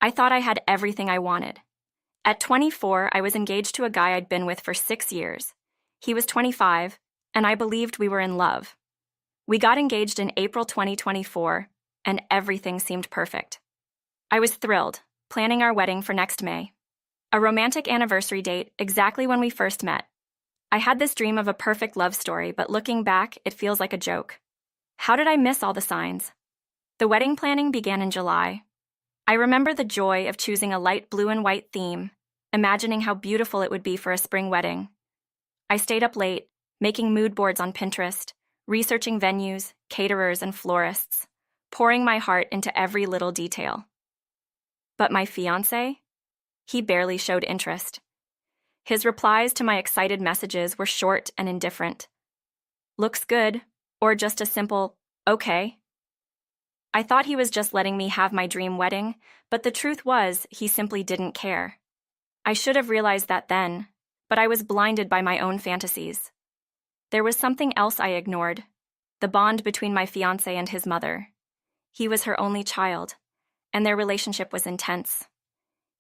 I thought I had everything I wanted. At 24, I was engaged to a guy I'd been with for 6 years. He was 25, and I believed we were in love. We got engaged in April 2024, and everything seemed perfect. I was thrilled, planning our wedding for next May. A romantic anniversary date, exactly when we first met. I had this dream of a perfect love story, but looking back, it feels like a joke. How did I miss all the signs? The wedding planning began in July. I remember the joy of choosing a light blue and white theme, imagining how beautiful it would be for a spring wedding. I stayed up late, making mood boards on Pinterest, researching venues, caterers, and florists, pouring my heart into every little detail. But my fiancé? He barely showed interest. His replies to my excited messages were short and indifferent. Looks good, or just a simple, okay. I thought he was just letting me have my dream wedding, but the truth was, he simply didn't care. I should have realized that then, but I was blinded by my own fantasies. There was something else I ignored, the bond between my fiancé and his mother. He was her only child, and their relationship was intense.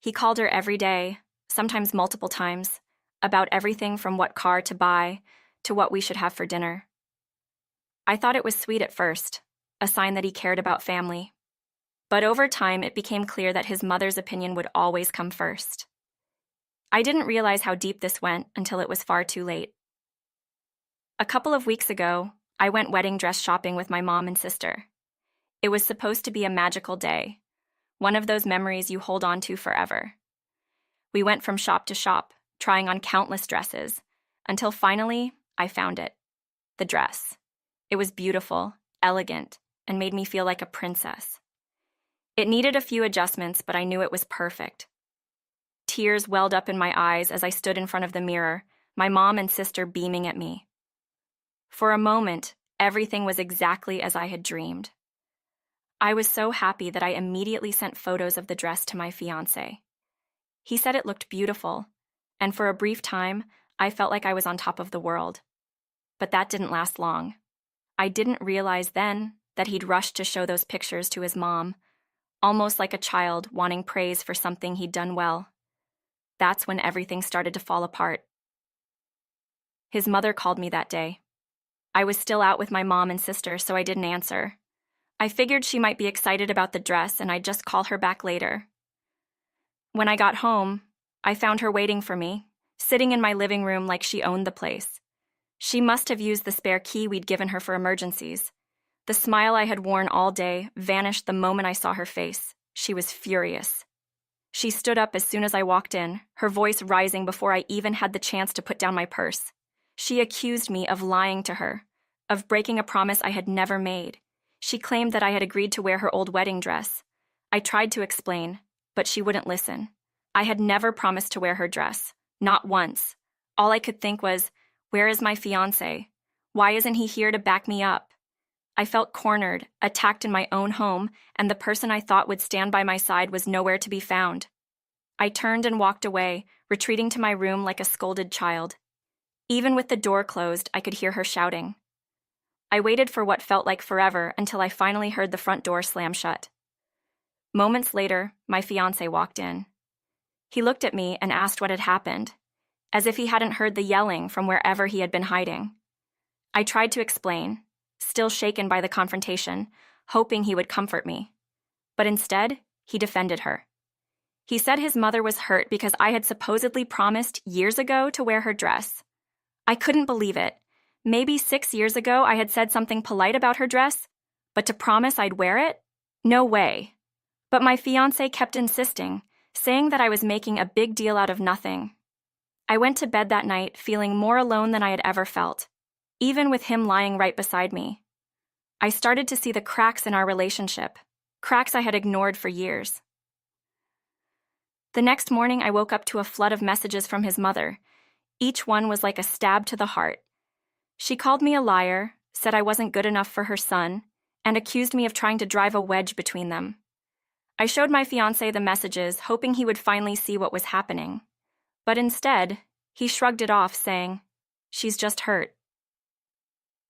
He called her every day, sometimes multiple times, about everything from what car to buy to what we should have for dinner. I thought it was sweet at first, a sign that he cared about family. But over time, it became clear that his mother's opinion would always come first. I didn't realize how deep this went until it was far too late. A couple of weeks ago, I went wedding dress shopping with my mom and sister. It was supposed to be a magical day, one of those memories you hold on to forever. We went from shop to shop, trying on countless dresses, until finally, I found it. The dress. It was beautiful, elegant, and made me feel like a princess. It needed a few adjustments, but I knew it was perfect. Tears welled up in my eyes as I stood in front of the mirror, my mom and sister beaming at me. For a moment, everything was exactly as I had dreamed. I was so happy that I immediately sent photos of the dress to my fiancé. He said it looked beautiful, and for a brief time, I felt like I was on top of the world. But that didn't last long. I didn't realize then that he'd rushed to show those pictures to his mom, almost like a child wanting praise for something he'd done well. That's when everything started to fall apart. His mother called me that day. I was still out with my mom and sister, so I didn't answer. I figured she might be excited about the dress and I'd just call her back later. When I got home, I found her waiting for me, sitting in my living room like she owned the place. She must have used the spare key we'd given her for emergencies. The smile I had worn all day vanished the moment I saw her face. She was furious. She stood up as soon as I walked in, her voice rising before I even had the chance to put down my purse. She accused me of lying to her, of breaking a promise I had never made. She claimed that I had agreed to wear her old wedding dress. I tried to explain, but she wouldn't listen. I had never promised to wear her dress, not once. All I could think was, where is my fiancé? Why isn't he here to back me up? I felt cornered, attacked in my own home, and the person I thought would stand by my side was nowhere to be found. I turned and walked away, retreating to my room like a scolded child. Even with the door closed, I could hear her shouting. I waited for what felt like forever until I finally heard the front door slam shut. Moments later, my fiancé walked in. He looked at me and asked what had happened, as if he hadn't heard the yelling from wherever he had been hiding. I tried to explain, still shaken by the confrontation, hoping he would comfort me. But instead, he defended her. He said his mother was hurt because I had supposedly promised years ago to wear her dress. I couldn't believe it. Maybe 6 years ago I had said something polite about her dress, but to promise I'd wear it? No way. But my fiancé kept insisting, saying that I was making a big deal out of nothing. I went to bed that night feeling more alone than I had ever felt, even with him lying right beside me. I started to see the cracks in our relationship, cracks I had ignored for years. The next morning, I woke up to a flood of messages from his mother. Each one was like a stab to the heart. She called me a liar, said I wasn't good enough for her son, and accused me of trying to drive a wedge between them. I showed my fiancé the messages, hoping he would finally see what was happening. But instead, he shrugged it off, saying, "She's just hurt."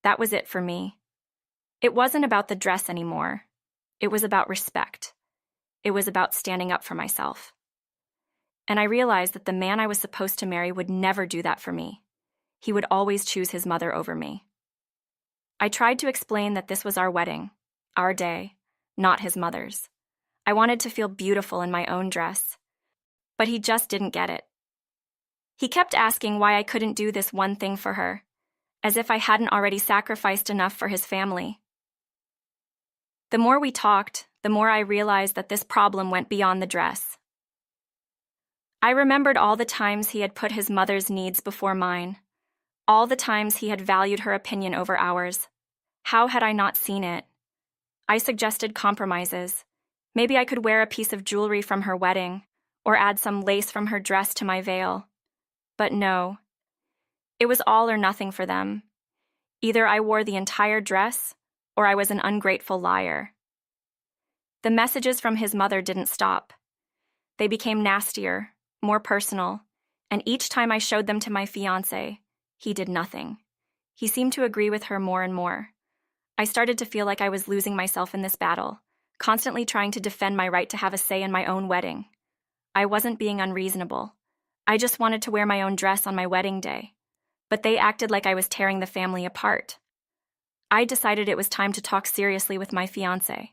That was it for me. It wasn't about the dress anymore. It was about respect. It was about standing up for myself. And I realized that the man I was supposed to marry would never do that for me. He would always choose his mother over me. I tried to explain that this was our wedding, our day, not his mother's. I wanted to feel beautiful in my own dress, but he just didn't get it. He kept asking why I couldn't do this one thing for her, as if I hadn't already sacrificed enough for his family. The more we talked, the more I realized that this problem went beyond the dress. I remembered all the times he had put his mother's needs before mine, all the times he had valued her opinion over ours. How had I not seen it? I suggested compromises. Maybe I could wear a piece of jewelry from her wedding, or add some lace from her dress to my veil. But no. It was all or nothing for them. Either I wore the entire dress, or I was an ungrateful liar. The messages from his mother didn't stop. They became nastier, more personal, and each time I showed them to my fiancé, he did nothing. He seemed to agree with her more and more. I started to feel like I was losing myself in this battle, constantly trying to defend my right to have a say in my own wedding. I wasn't being unreasonable. I just wanted to wear my own dress on my wedding day. But they acted like I was tearing the family apart. I decided it was time to talk seriously with my fiancé.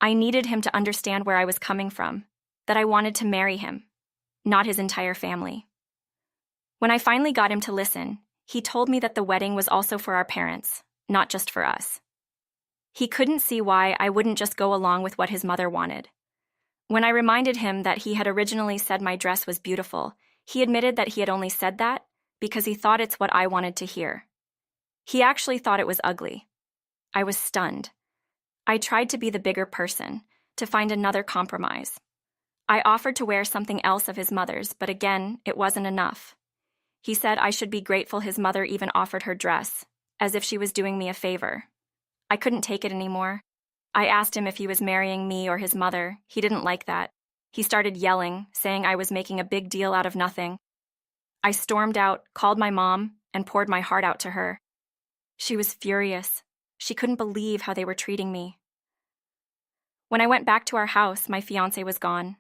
I needed him to understand where I was coming from, that I wanted to marry him, not his entire family. When I finally got him to listen, he told me that the wedding was also for our parents, not just for us. He couldn't see why I wouldn't just go along with what his mother wanted. When I reminded him that he had originally said my dress was beautiful, he admitted that he had only said that because he thought it's what I wanted to hear. He actually thought it was ugly. I was stunned. I tried to be the bigger person, to find another compromise. I offered to wear something else of his mother's, but again, it wasn't enough. He said I should be grateful his mother even offered her dress, as if she was doing me a favor. I couldn't take it anymore. I asked him if he was marrying me or his mother. He didn't like that. He started yelling, saying I was making a big deal out of nothing. I stormed out, called my mom, and poured my heart out to her. She was furious. She couldn't believe how they were treating me. When I went back to our house, my fiancé was gone.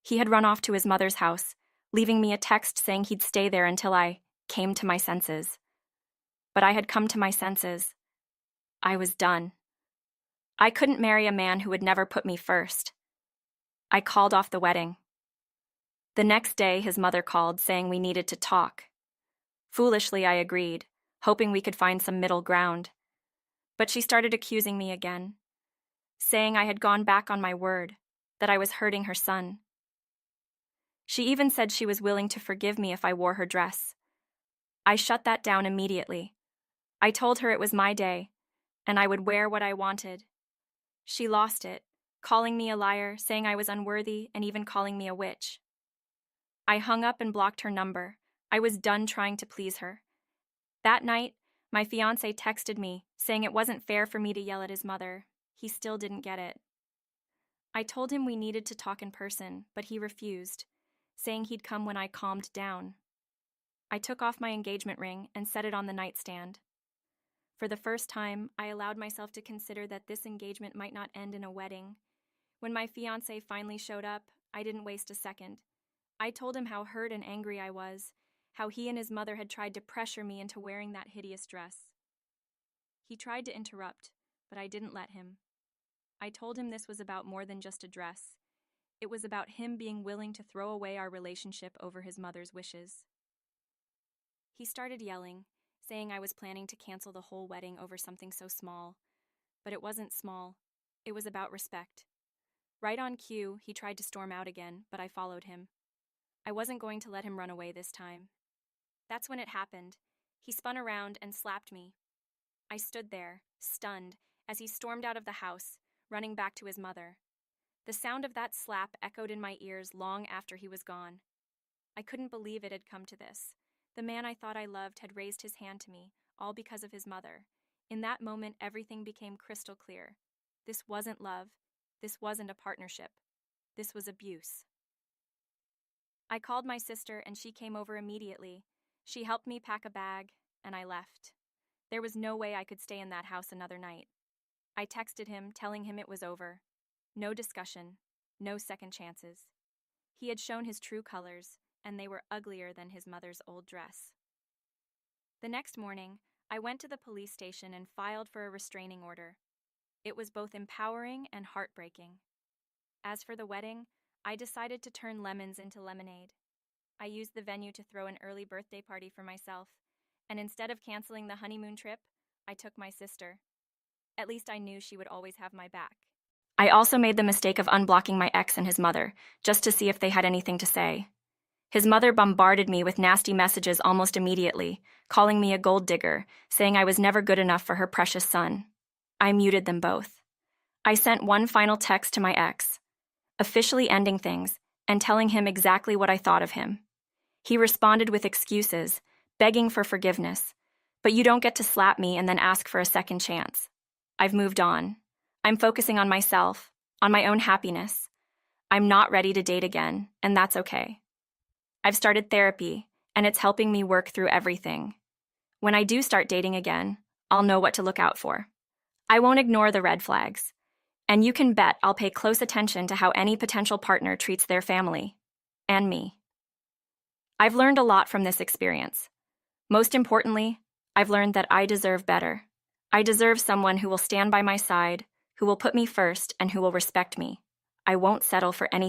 He had run off to his mother's house, leaving me a text saying he'd stay there until I came to my senses. But I had come to my senses. I was done. I couldn't marry a man who would never put me first. I called off the wedding. The next day, his mother called, saying we needed to talk. Foolishly, I agreed, hoping we could find some middle ground. But she started accusing me again, saying I had gone back on my word, that I was hurting her son. She even said she was willing to forgive me if I wore her dress. I shut that down immediately. I told her it was my day, and I would wear what I wanted. She lost it, calling me a liar, saying I was unworthy, and even calling me a witch. I hung up and blocked her number. I was done trying to please her. That night, my fiancé texted me, saying it wasn't fair for me to yell at his mother. He still didn't get it. I told him we needed to talk in person, but he refused, saying he'd come when I calmed down. I took off my engagement ring and set it on the nightstand. For the first time, I allowed myself to consider that this engagement might not end in a wedding. When my fiancé finally showed up, I didn't waste a second. I told him how hurt and angry I was, how he and his mother had tried to pressure me into wearing that hideous dress. He tried to interrupt, but I didn't let him. I told him this was about more than just a dress. It was about him being willing to throw away our relationship over his mother's wishes. He started yelling, saying I was planning to cancel the whole wedding over something so small. But it wasn't small. It was about respect. Right on cue, he tried to storm out again, but I followed him. I wasn't going to let him run away this time. That's when it happened. He spun around and slapped me. I stood there, stunned, as he stormed out of the house, running back to his mother. The sound of that slap echoed in my ears long after he was gone. I couldn't believe it had come to this. The man I thought I loved had raised his hand to me, all because of his mother. In that moment, everything became crystal clear. This wasn't love. This wasn't a partnership. This was abuse. I called my sister and she came over immediately. She helped me pack a bag, and I left. There was no way I could stay in that house another night. I texted him, telling him it was over. No discussion. No second chances. He had shown his true colors, and they were uglier than his mother's old dress. The next morning, I went to the police station and filed for a restraining order. It was both empowering and heartbreaking. As for the wedding, I decided to turn lemons into lemonade. I used the venue to throw an early birthday party for myself, and instead of canceling the honeymoon trip, I took my sister. At least I knew she would always have my back. I also made the mistake of unblocking my ex and his mother, just to see if they had anything to say. His mother bombarded me with nasty messages almost immediately, calling me a gold digger, saying I was never good enough for her precious son. I muted them both. I sent one final text to my ex, officially ending things and telling him exactly what I thought of him. He responded with excuses, begging for forgiveness. But you don't get to slap me and then ask for a second chance. I've moved on. I'm focusing on myself, on my own happiness. I'm not ready to date again, and that's okay. I've started therapy, and it's helping me work through everything. When I do start dating again, I'll know what to look out for. I won't ignore the red flags. And you can bet I'll pay close attention to how any potential partner treats their family. And me. I've learned a lot from this experience. Most importantly, I've learned that I deserve better. I deserve someone who will stand by my side, who will put me first, and who will respect me. I won't settle for anything